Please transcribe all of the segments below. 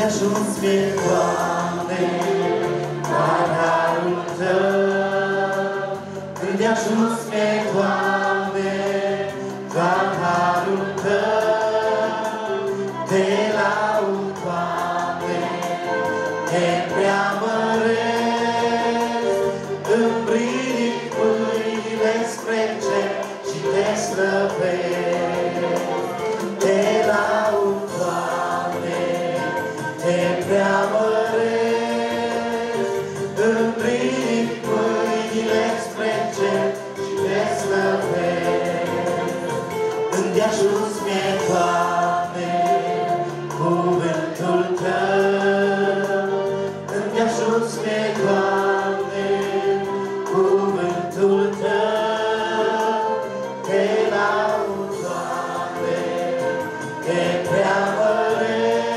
Îndeajuns mi-e, Doamne, doar harul Tău. Îndeajuns mi-e, Doamne, doar harul Tău. Te laud, Doamne, te preamăresc, îmi ridic mâinile spre cer și te slăvesc. Te laud, Doamne, te preamăresc, îmi ridic mâinile spre cer și te slăvesc. Îndeajuns mi-e, Doamne, cuvântul Tău. Îndeajuns mi-e, Doamne, cuvântul Tău. Te laud, Doamne, te preamăresc,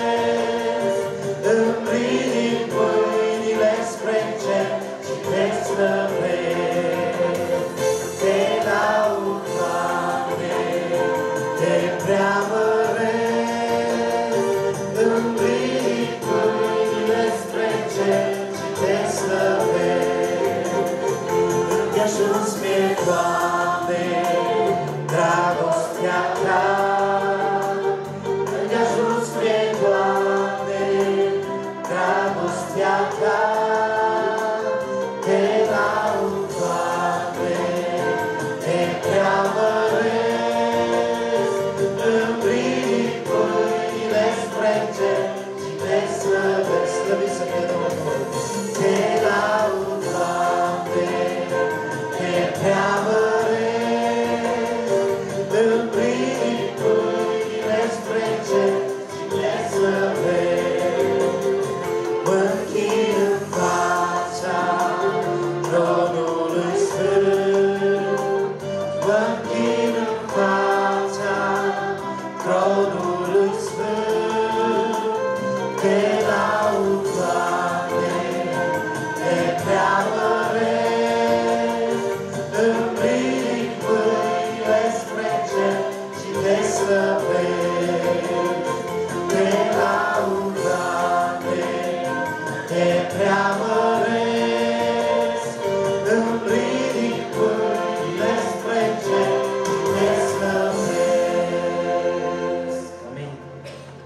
îmi ridic mâinile spre cer și te slăvesc. Te laud, Doamne, te preamăresc, îmi ridic mâinile spre cer și te slăvesc. Îndeajuns mi-e, Doamne, dragostea Ta. Îndeajuns mi-e, Doamne, dragostea Ta. Te laud, Doamne, te preamăresc, îmi ridic mâinile spre cer și te slăvesc. Slăvit să fie Domnul! Te laud, Doamne, te preamăresc, îmi ridic mâinile spre cer și te slăvesc. Mă închin în fața tronului sfânt, mă închin în fața tronului sfânt. Te laud, Doamne, te preamăresc, îmi ridic mâinile spre cer și te slăvesc. Te laud, Doamne, te preamăresc,